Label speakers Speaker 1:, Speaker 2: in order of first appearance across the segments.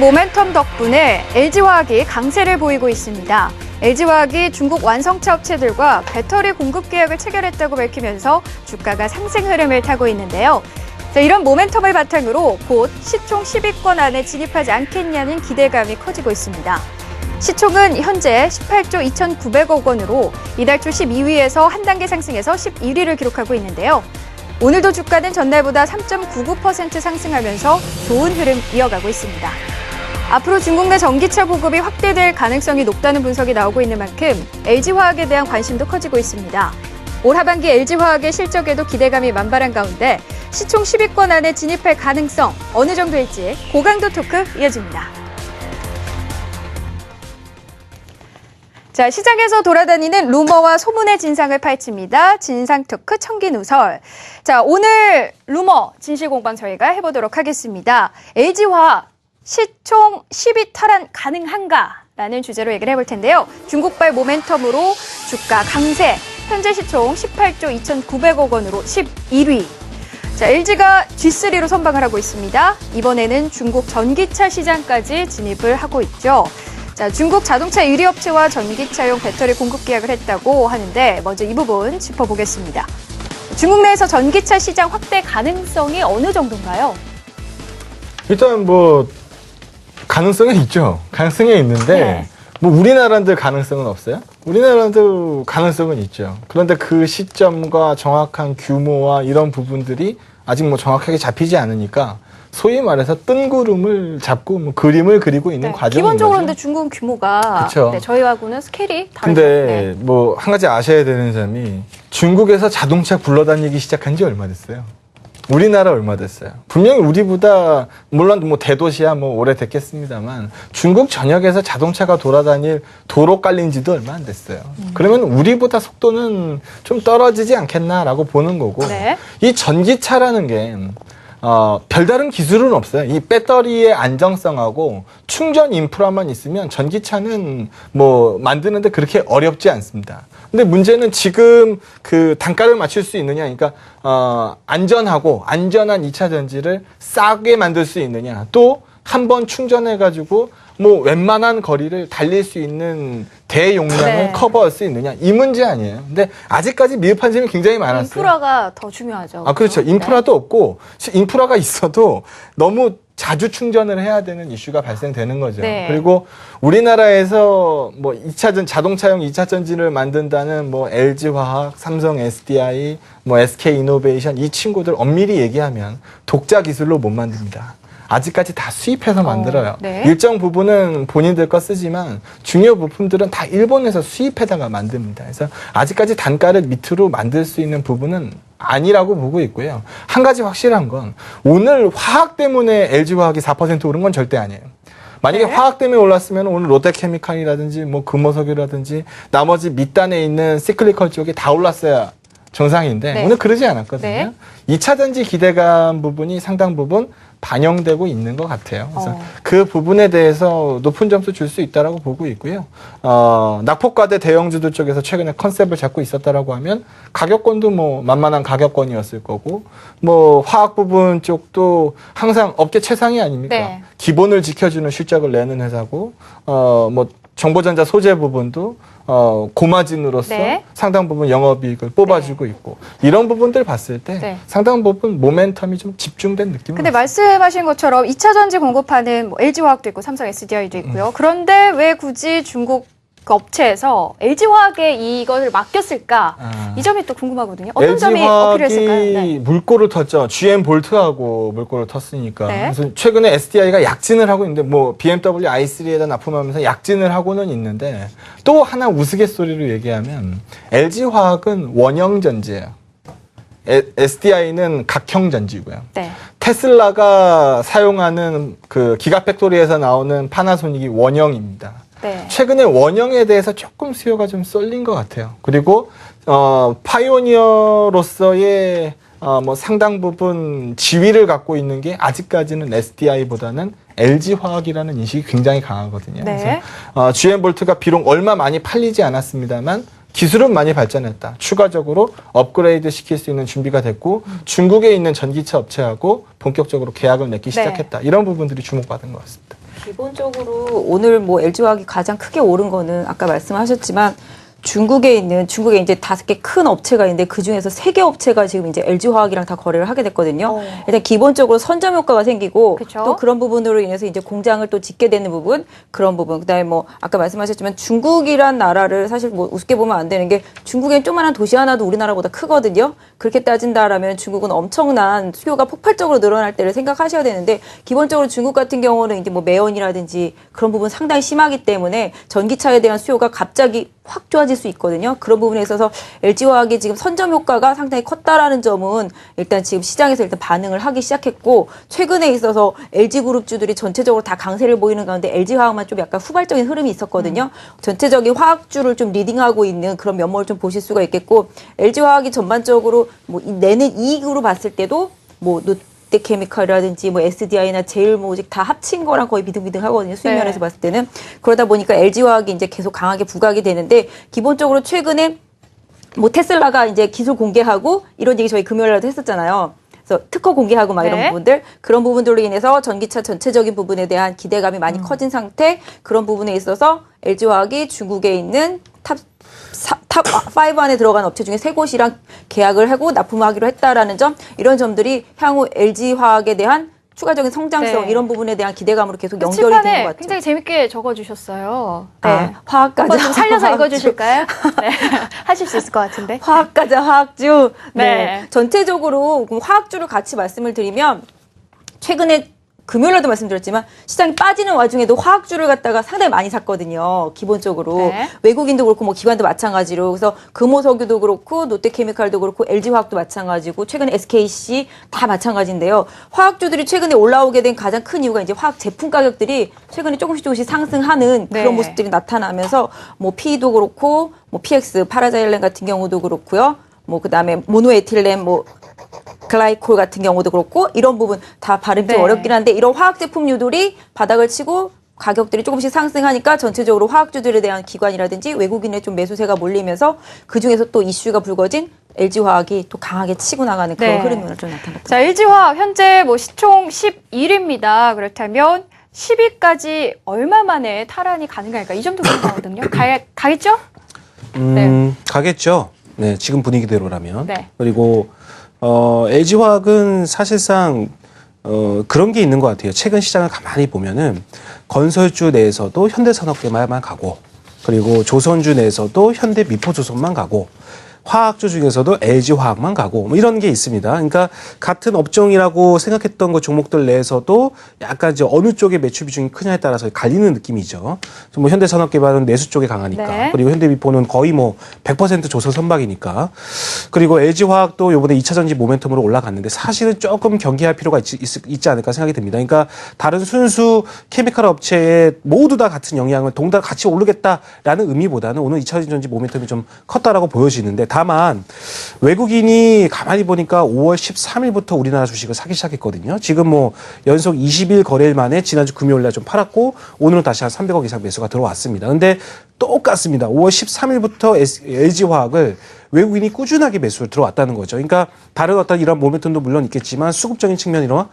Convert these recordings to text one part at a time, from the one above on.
Speaker 1: 모멘텀 덕분에 LG화학이 강세를 보이고 있습니다. LG화학이 중국 완성차 업체들과 배터리 공급 계약을 체결했다고 밝히면서 주가가 상승 흐름을 타고 있는데요. 자, 이런 모멘텀을 바탕으로 곧 시총 10위권 안에 진입하지 않겠냐는 기대감이 커지고 있습니다. 시총은 현재 18조 2,900억 원으로 이달 초 12위에서 한 단계 상승해서 11위를 기록하고 있는데요. 오늘도 주가는 전날보다 3.99% 상승하면서 좋은 흐름 이어가고 있습니다. 앞으로 중국 내 전기차 보급이 확대될 가능성이 높다는 분석이 나오고 있는 만큼 LG화학에 대한 관심도 커지고 있습니다. 올 하반기 LG화학의 실적에도 기대감이 만발한 가운데 시총 10위권 안에 진입할 가능성 어느 정도일지 고강도 토크 이어집니다. 자, 시장에서 돌아다니는 루머와 소문의 진상을 파헤칩니다. 진상 토크 청기누설. 자, 오늘 루머 진실공방 저희가 해보도록 하겠습니다. LG화학 시총 10위 탈환 가능한가? 라는 주제로 얘기를 해볼 텐데요. 중국발 모멘텀으로 주가 강세, 현재 시총 18조 2,900억 원으로 11위. 자, LG가 G3로 선방을 하고 있습니다. 이번에는 중국 전기차 시장까지 진입을 하고 있죠. 자, 중국 자동차 유리업체와 전기차용 배터리 공급 계약을 했다고 하는데 먼저 이 부분 짚어보겠습니다. 중국 내에서 전기차 시장 확대 가능성이 어느 정도인가요?
Speaker 2: 일단 뭐 가능성이 있죠. 가능성이 있는데
Speaker 1: 네.
Speaker 2: 뭐 우리나라들 가능성은 없어요? 우리나라도 가능성은 있죠. 그런데 그 시점과 정확한 규모와 이런 부분들이 아직 뭐 정확하게 잡히지 않으니까 소위 말해서 뜬구름을 잡고 뭐 그림을 그리고 있는 과정인
Speaker 1: 기본적으로
Speaker 2: 거죠.
Speaker 1: 근데 중국은 규모가 네, 저희하고는 스케일이 다르죠.
Speaker 2: 근데 뭐 한 가지 아셔야 되는 점이 중국에서 자동차 굴러다니기 시작한 지 얼마 됐어요? 우리나라 얼마 됐어요? 분명히 우리보다 물론 뭐 대도시야 뭐 오래됐겠습니다만 중국 전역에서 자동차가 돌아다닐 도로 깔린 지도 얼마 안 됐어요. 그러면 우리보다 속도는 좀 떨어지지 않겠나라고 보는 거고
Speaker 1: 네.
Speaker 2: 이 전기차라는 게 별다른 기술은 없어요. 이 배터리의 안정성하고 충전 인프라만 있으면 전기차는 뭐 만드는데 그렇게 어렵지 않습니다. 근데 문제는 지금 그 단가를 맞출 수 있느냐, 그러니까 안전하고 안전한 2차 전지를 싸게 만들 수 있느냐, 또 한 번 충전해가지고 뭐 웬만한 거리를 달릴 수 있는 대용량을 커버할 수 있느냐, 이 문제 아니에요. 근데 아직까지 미흡한 점이 굉장히 많았어요.
Speaker 1: 인프라가 더 중요하죠.
Speaker 2: 아, 그렇죠. 인프라도 없고 인프라가 있어도 너무 자주 충전을 해야 되는 이슈가 발생되는 거죠.
Speaker 1: 네.
Speaker 2: 그리고 우리나라에서 뭐 자동차용 2차 전지를 만든다는 뭐 LG화학, 삼성 SDI, 뭐 SK이노베이션 이 친구들 엄밀히 얘기하면 독자 기술로 못 만듭니다. 아직까지 다 수입해서 만들어요.
Speaker 1: 네.
Speaker 2: 일정 부분은 본인들 거 쓰지만 중요 부품들은 다 일본에서 수입해다가 만듭니다. 그래서 아직까지 단가를 밑으로 만들 수 있는 부분은 아니라고 보고 있고요. 한 가지 확실한 건 오늘 화학 때문에 LG화학이 4% 오른 건 절대 아니에요. 만약에 화학 때문에 올랐으면 오늘 롯데케미칼이라든지 뭐 금호석유라든지 나머지 밑단에 있는 시클리컬 쪽이 다 올랐어야 정상인데 오늘 그러지 않았거든요. 2차 전지 기대감 부분이 상당 부분 반영되고 있는 것 같아요. 그래서 그 부분에 대해서 높은 점수 줄 수 있다라고 보고 있고요. 낙폭과대 대형주들 쪽에서 최근에 컨셉을 잡고 있었다라고 하면 가격권도 뭐 만만한 가격권이었을 거고, 뭐 화학 부분 쪽도 항상 업계 최상위 아닙니까?
Speaker 1: 네.
Speaker 2: 기본을 지켜주는 실적을 내는 회사고, 뭐 정보전자 소재 부분도 고마진으로서 상당 부분 영업이익을 뽑아주고 있고, 이런 부분들 봤을 때 상당 부분 모멘텀이 좀 집중된 느낌이
Speaker 1: 근데 말씀하신 것처럼 2차 전지 공급하는 뭐 LG화학도 있고 삼성 SDI도 있고요. 그런데 왜 굳이 중국 업체에서 LG화학에 이것을 맡겼을까? 이 점이 또 궁금하거든요. 어떤 점이 어필했을까요?
Speaker 2: LG화학이 물꼬를 텄죠. GM 볼트하고 물꼬를 텄으니까. 그래서 최근에 SDI가 약진을 하고 있는데, 뭐 BMW i3에다 납품하면서 약진을 하고는 있는데, 또 하나 우스갯소리로 얘기하면 LG화학은 원형 전지예요. SDI는 각형 전지고요. 테슬라가 사용하는 그 기가팩토리에서 나오는 파나소닉이 원형입니다. 최근에 원형에 대해서 조금 수요가 좀 쏠린 것 같아요. 그리고 파이오니어로서의 뭐 상당 부분 지위를 갖고 있는 게 아직까지는 SDI보다는 LG화학이라는 인식이 굉장히 강하거든요. 그래서 GM볼트가 비록 얼마 많이 팔리지 않았습니다만 기술은 많이 발전했다. 추가적으로 업그레이드 시킬 수 있는 준비가 됐고 중국에 있는 전기차 업체하고 본격적으로 계약을 맺기 시작했다. 이런 부분들이 주목받은 것 같습니다.
Speaker 3: 기본적으로 오늘 뭐 LG화학이 가장 크게 오른 거는 아까 말씀하셨지만 중국에 이제 5개 큰 업체가 있는데 그 중에서 3개 업체가 지금 이제 LG화학이랑 다 거래를 하게 됐거든요. 일단 기본적으로 선점 효과가 생기고
Speaker 1: 그쵸?
Speaker 3: 또 그런 부분으로 인해서 이제 공장을 또 짓게 되는 부분 그런 부분 그다음에 뭐 아까 말씀하셨지만 중국이란 나라를 사실 뭐 우습게 보면 안 되는 게 중국엔 조그만한 도시 하나도 우리나라보다 크거든요. 그렇게 따진다라면 중국은 엄청난 수요가 폭발적으로 늘어날 때를 생각하셔야 되는데 기본적으로 중국 같은 경우는 이제 뭐 매연이라든지 그런 부분 상당히 심하기 때문에 전기차에 대한 수요가 갑자기 확 좋아질 수 있거든요. 그런 부분에 있어서 LG화학이 지금 선점 효과가 상당히 컸다라는 점은 일단 지금 시장에서 일단 반응을 하기 시작했고 최근에 있어서 LG그룹주들이 전체적으로 다 강세를 보이는 가운데 LG화학만 좀 약간 후발적인 흐름이 있었거든요. 전체적인 화학주를 좀 리딩하고 있는 그런 면모를 좀 보실 수가 있겠고 LG화학이 전반적으로 뭐 내는 이익으로 봤을 때도 뭐 롯데케미칼이라든지 뭐 SDI나 제일모직 다 합친 거랑 거의 비등비등하거든요. 수익면에서
Speaker 1: 네.
Speaker 3: 봤을 때는. 그러다 보니까 LG화학이 이제 계속 강하게 부각이 되는데 기본적으로 최근에 뭐 테슬라가 이제 기술 공개하고 이런 얘기 저희 금요일날도 했었잖아요. 그래서 특허 공개하고 막 이런
Speaker 1: 네.
Speaker 3: 부분들 그런 부분들로 인해서 전기차 전체적인 부분에 대한 기대감이 많이 커진 상태 그런 부분에 있어서 LG화학이 중국에 있는 탑5 안에 들어간 업체 중에 3곳이랑 계약을 하고 납품하기로 했다라는 점 이런 점들이 향후 LG화학에 대한 추가적인 성장성
Speaker 1: 네.
Speaker 3: 이런 부분에 대한 기대감으로 계속 연결이 되는
Speaker 1: 칠판에
Speaker 3: 것 같아요.
Speaker 1: 굉장히 재밌게 적어주셨어요. 네.
Speaker 3: 아, 화학가자.
Speaker 1: 한번 좀 살려서
Speaker 3: 화학주.
Speaker 1: 읽어주실까요? 네. 하실 수 있을 것 같은데.
Speaker 3: 화학가자 화학주.
Speaker 1: 네.
Speaker 3: 전체적으로 화학주를 같이 말씀을 드리면 최근에 금요일에도 말씀드렸지만 시장이 빠지는 와중에도 화학주를 갖다가 상당히 많이 샀거든요. 기본적으로.
Speaker 1: 네.
Speaker 3: 외국인도 그렇고 뭐 기관도 마찬가지로. 그래서 금호석유도 그렇고 롯데케미칼도 그렇고 LG화학도 마찬가지고 최근에 SKC 다 마찬가지인데요. 화학주들이 최근에 올라오게 된 가장 큰 이유가 이제 화학 제품 가격들이 최근에 조금씩 상승하는
Speaker 1: 네.
Speaker 3: 그런 모습들이 나타나면서 뭐 P도 그렇고 뭐 PX 파라자일렌 같은 경우도 그렇고요. 뭐 그다음에 모노에틸렌 뭐 글라이콜 같은 경우도 그렇고 이런 부분 다 발음이 좀
Speaker 1: 네.
Speaker 3: 어렵긴 한데 이런 화학 제품류들이 바닥을 치고 가격들이 조금씩 상승하니까 전체적으로 화학주들에 대한 기관이라든지 외국인의 좀 매수세가 몰리면서 그중에서 또 이슈가 불거진 LG화학이 또 강하게 치고 나가는 그런
Speaker 1: 네.
Speaker 3: 흐름이 좀 나타났다.
Speaker 1: 자, LG화학 현재 뭐 시총 11위입니다. 그렇다면 10위까지 얼마 만에 탈환이 가능할까? 이 점도 궁금하거든요. 가겠죠? 네.
Speaker 4: 가겠죠. 네, 지금 분위기대로라면.
Speaker 1: 네.
Speaker 4: 그리고 LG화학은 사실상 그런 게 있는 것 같아요. 최근 시장을 가만히 보면은 건설주 내에서도 현대산업계만 가고, 그리고 조선주 내에서도 현대미포조선만 가고, 화학주 중에서도 LG화학만 가고 뭐 이런 게 있습니다. 그러니까 같은 업종이라고 생각했던 그 종목들 내에서도 약간 이제 어느 쪽의 매출 비중이 크냐에 따라서 갈리는 느낌이죠. 뭐 현대산업개발은 내수 쪽에 강하니까
Speaker 1: 네.
Speaker 4: 그리고 현대미포는 거의 뭐 100% 조선 선박이니까 그리고 LG화학도 이번에 2차 전지 모멘텀으로 올라갔는데 사실은 조금 경계할 필요가 있지 않을까 생각이 듭니다. 그러니까 다른 순수 케미칼 업체에 모두 다 같은 영향을 동달 같이 오르겠다라는 의미보다는 오늘 2차 전지 모멘텀이 좀 컸다라고 보여지는데 다만 외국인이 가만히 보니까 5월 13일부터 우리나라 주식을 사기 시작했거든요. 지금 뭐 연속 20일 거래일 만에 지난주 금요일 날 좀 팔았고 오늘은 다시 한 300억 이상 매수가 들어왔습니다. 근데 똑같습니다. 5월 13일부터 LG화학을 외국인이 꾸준하게 매수를 들어왔다는 거죠. 그러니까 다른 어떤 이런 모멘텀도 물론 있겠지만 수급적인 측면이나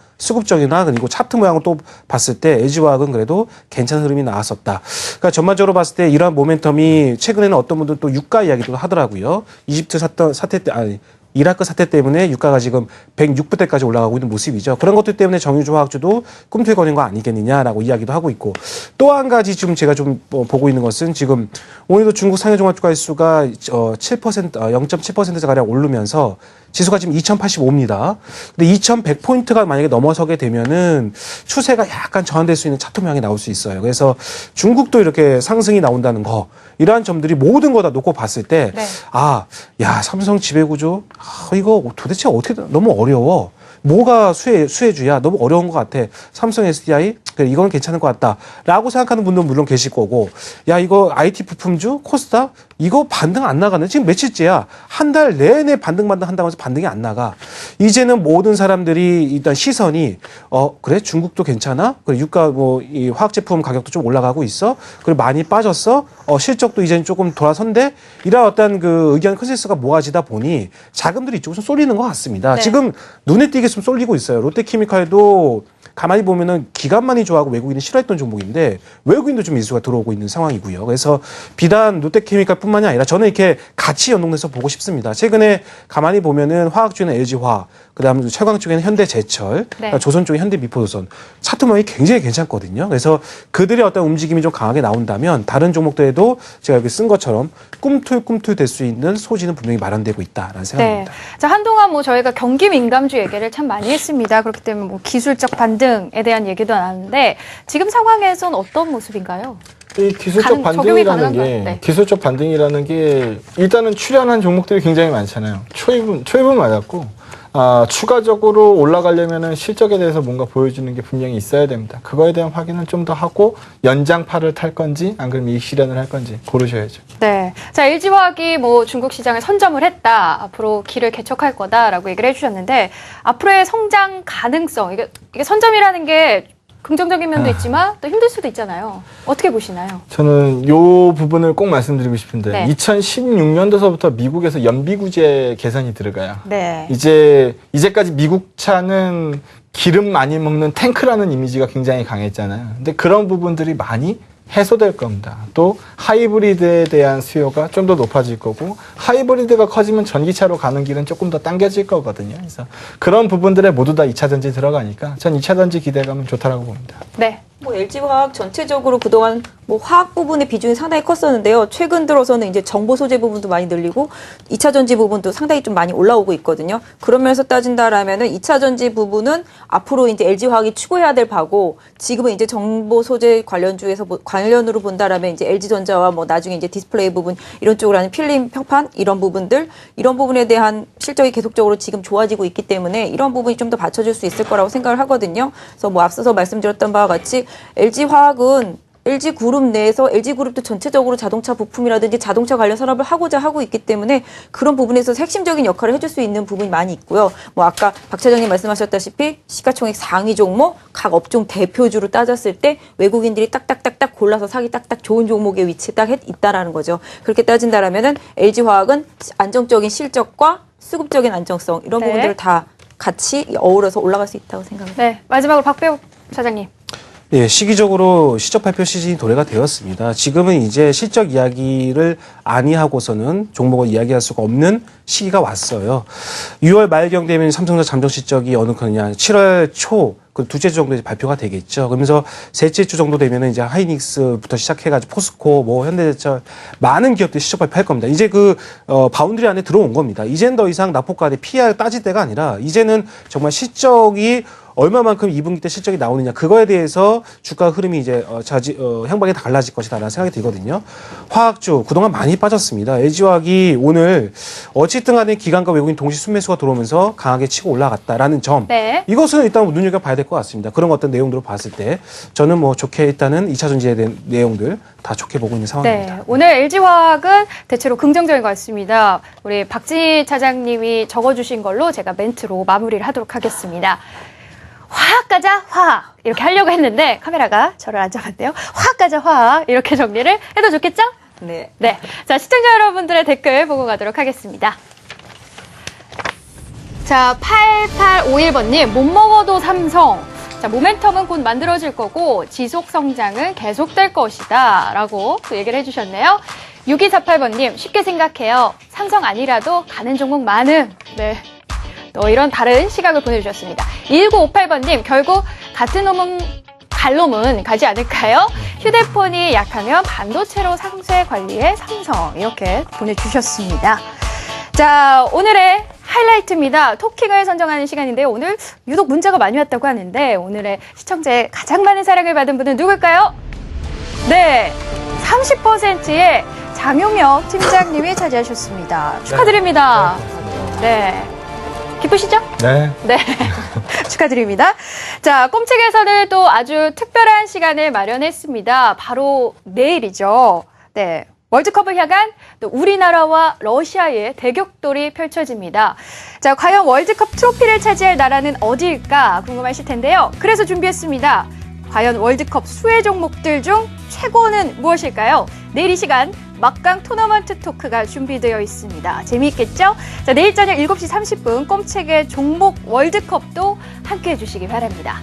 Speaker 4: 그리고 차트 모양을 또 봤을 때 LG화학은 그래도 괜찮은 흐름이 나왔었다. 그러니까 전반적으로 봤을 때 이러한 모멘텀이 최근에는 어떤 분들은 또 유가 이야기도 하더라고요. 이집트 사태 때 이라크 사태 때문에 유가가 지금 106불대까지 올라가고 있는 모습이죠. 그런 것들 때문에 정유주 화학주도 꿈틀거리는 거 아니겠느냐라고 이야기도 하고 있고 또 한 가지 지금 제가 좀 보고 있는 것은 지금 오늘도 중국 상해종합주가지수가 0.7%가량 오르면서 지수가 지금 2085입니다. 근데 2100포인트가 만약에 넘어서게 되면은 추세가 약간 전환될 수 있는 차트 모양이 나올 수 있어요. 그래서 중국도 이렇게 상승이 나온다는 거 이러한 점들이 모든 거 다 놓고 봤을 때
Speaker 1: 네.
Speaker 4: 삼성 지배구조 이거 도대체 어떻게 너무 어려워. 뭐가 수혜주야? 너무 어려운 것 같아. 삼성 SDI? 그래, 이건 괜찮은 것 같다. 라고 생각하는 분도 물론 계실 거고, 야, 이거 IT 부품주? 코스닥? 이거 반등 안 나가네. 지금 며칠째야. 한 달 내내 반등 한다고 해서 반등이 안 나가. 이제는 모든 사람들이 일단 시선이, 그래? 중국도 괜찮아? 그래, 유가 이 화학제품 가격도 좀 올라가고 있어? 그리고 많이 빠졌어? 실적도 이제는 조금 돌아선대? 이런 어떤 그 의견 컨센서스가 모아지다 보니 자금들이 이쪽으로 좀 쏠리는 것 같습니다.
Speaker 1: 네.
Speaker 4: 지금 눈에 띄게 좀 쏠리고 있어요. 롯데케미칼도 가만히 보면은 기관만이 좋아하고 외국인이 싫어했던 종목인데 외국인도 좀 인수가 들어오고 있는 상황이고요. 그래서 비단 롯데케미칼뿐만이 아니라 저는 이렇게 같이 연동돼서 보고 싶습니다. 최근에 가만히 보면은 화학주는 LG화학, 그다음에 철강 쪽에는 현대제철,
Speaker 1: 네.
Speaker 4: 조선 쪽에 현대미포조선 차트망이 굉장히 괜찮거든요. 그래서 그들의 어떤 움직임이 좀 강하게 나온다면 다른 종목들에도 제가 여기 쓴 것처럼 꿈틀꿈틀 될 수 있는 소지는 분명히 마련되고 있다라는
Speaker 1: 네.
Speaker 4: 생각입니다.
Speaker 1: 자, 한동안 뭐 저희가 경기 민감주 얘기를 참 많이 했습니다. 그렇기 때문에 뭐 기술적 반등에 대한 얘기도 나왔는데 지금 상황에선 어떤 모습인가요?
Speaker 2: 이 기술적
Speaker 1: 적용이
Speaker 2: 반등이라는
Speaker 1: 가능한
Speaker 2: 게
Speaker 1: 거예요? 네.
Speaker 2: 기술적 반등이라는 게 일단은 출현한 종목들이 굉장히 많잖아요. 초입은 맞았고 추가적으로 올라가려면은 실적에 대해서 뭔가 보여주는 게 분명히 있어야 됩니다. 그거에 대한 확인은 좀 더 하고 연장파를 탈 건지 안 그러면 이익 실현을 할 건지 고르셔야죠.
Speaker 1: 네. 자, LG화학이 뭐 중국 시장에 선점을 했다. 앞으로 길을 개척할 거다라고 얘기를 해주셨는데 앞으로의 성장 가능성, 이게 선점이라는 게 긍정적인 면도 있지만 또 힘들 수도 있잖아요. 어떻게 보시나요?
Speaker 2: 저는 이 부분을 꼭 말씀드리고 싶은데
Speaker 1: 네.
Speaker 2: 2016년도서부터 미국에서 연비구제 개선이 들어가요.
Speaker 1: 네.
Speaker 2: 이제까지 미국 차는 기름 많이 먹는 탱크라는 이미지가 굉장히 강했잖아요. 근데 그런 부분들이 많이 해소될 겁니다. 또 하이브리드에 대한 수요가 좀 더 높아질 거고 하이브리드가 커지면 전기차로 가는 길은 조금 더 당겨질 거거든요. 그래서 그런 부분들에 모두 다 2차 전지 들어가니까 전 2차 전지 기대감은 좋다라고 봅니다.
Speaker 1: 네.
Speaker 3: 뭐 LG화학 전체적으로 그동안 뭐 화학 부분의 비중이 상당히 컸었는데요. 최근 들어서는 이제 정보 소재 부분도 많이 늘리고 2차 전지 부분도 상당히 좀 많이 올라오고 있거든요. 그러면서 따진다라면은 2차 전지 부분은 앞으로 이제 LG화학이 추구해야 될 바고 지금은 이제 정보 소재 관련주에서 관련으로 본다라면 이제 LG전자와 뭐 나중에 이제 디스플레이 부분 이런 쪽으로 하는 필름 평판 이런 부분들 이런 부분에 대한 실적이 계속적으로 지금 좋아지고 있기 때문에 이런 부분이 좀 더 받쳐줄 수 있을 거라고 생각을 하거든요. 그래서 뭐 앞서서 말씀드렸던 바와 같이 LG화학은 LG그룹 내에서 LG그룹도 전체적으로 자동차 부품이라든지 자동차 관련 산업을 하고자 하고 있기 때문에 그런 부분에서 핵심적인 역할을 해줄 수 있는 부분이 많이 있고요. 뭐 아까 박 차장님 말씀하셨다시피 시가총액 상위 종목, 각 업종 대표주로 따졌을 때 외국인들이 딱딱딱딱 골라서 사기 딱딱 좋은 종목에 위치에 딱 있다라는 거죠. 그렇게 따진다라면은 LG화학은 안정적인 실적과 수급적인 안정성 이런
Speaker 1: 네.
Speaker 3: 부분들을 다 같이 어우러서 올라갈 수 있다고 생각합니다.
Speaker 1: 네. 마지막으로 박배우 차장님.
Speaker 4: 예, 시기적으로 실적 발표 시즌이 도래가 되었습니다. 지금은 이제 실적 이야기를 아니하고서는 종목을 이야기할 수가 없는 시기가 왔어요. 6월 말경 되면 삼성전자 잠정 실적이 어느 거냐, 7월 초 그 두째 주 정도 이제 발표가 되겠죠. 그러면서 셋째 주 정도 되면은 이제 하이닉스부터 시작해가지고 포스코, 뭐 현대제철 많은 기업들이 실적 발표할 겁니다. 이제 바운드리 안에 들어온 겁니다. 이젠 더 이상 낙폭과대 PR 따질 때가 아니라 이제는 정말 실적이 얼마만큼 2분기 때 실적이 나오느냐 그거에 대해서 주가 흐름이 이제 향방이 다 갈라질 것이다라는 생각이 들거든요. 화학주 그동안 많이 빠졌습니다. LG화학이 오늘 어쨌든 간에 기관과 외국인 동시 순매수가 들어오면서 강하게 치고 올라갔다라는 점.
Speaker 1: 네.
Speaker 4: 이것은 일단 눈여겨봐야 될 것 같습니다. 그런 어떤 내용들을 봤을 때 저는 뭐 좋게 일단은 2차 전지에 대한 내용들 다 좋게 보고 있는 상황입니다.
Speaker 1: 네, 오늘 LG화학은 대체로 긍정적인 것 같습니다. 우리 박진희 차장님이 적어주신 걸로 제가 멘트로 마무리를 하도록 하겠습니다. 화학 가자, 화학. 이렇게 하려고 했는데 카메라가 저를 안 잡았대요. 화학 가자, 화학. 이렇게 정리를 해도 좋겠죠?
Speaker 3: 네.
Speaker 1: 네. 자, 시청자 여러분들의 댓글 보고 가도록 하겠습니다. 자, 8851번님, 못 먹어도 삼성. 자, 모멘텀은 곧 만들어질 거고, 지속 성장은 계속될 것이다. 라고 또 얘기를 해주셨네요. 6248번님, 쉽게 생각해요. 삼성 아니라도 가는 종목 많음. 네. 또 이런 다른 시각을 보내주셨습니다. 1958번님, 결국 같은 놈은 갈 놈은 가지 않을까요? 휴대폰이 약하면 반도체로 상세 관리에 삼성. 이렇게 보내주셨습니다. 자, 오늘의 하이라이트입니다. 토킹을 선정하는 시간인데요. 오늘 유독 문자가 많이 왔다고 하는데 오늘의 시청자의 가장 많은 사랑을 받은 분은 누굴까요? 네, 30%의 장용혁 팀장님이 차지하셨습니다. 축하드립니다. 네. 기쁘시죠?
Speaker 2: 네.
Speaker 1: 네. 축하드립니다. 자, 꼼책에서는 또 아주 특별한 시간을 마련했습니다. 바로 내일이죠. 네. 월드컵을 향한 또 우리나라와 러시아의 대격돌이 펼쳐집니다. 자, 과연 월드컵 트로피를 차지할 나라는 어디일까 궁금하실 텐데요. 그래서 준비했습니다. 과연 월드컵 수혜 종목들 중 최고는 무엇일까요? 내일 이 시간 막강 토너먼트 토크가 준비되어 있습니다. 재미있겠죠? 자, 내일 저녁 7시 30분 꼼책의 종목 월드컵도 함께해 주시기 바랍니다.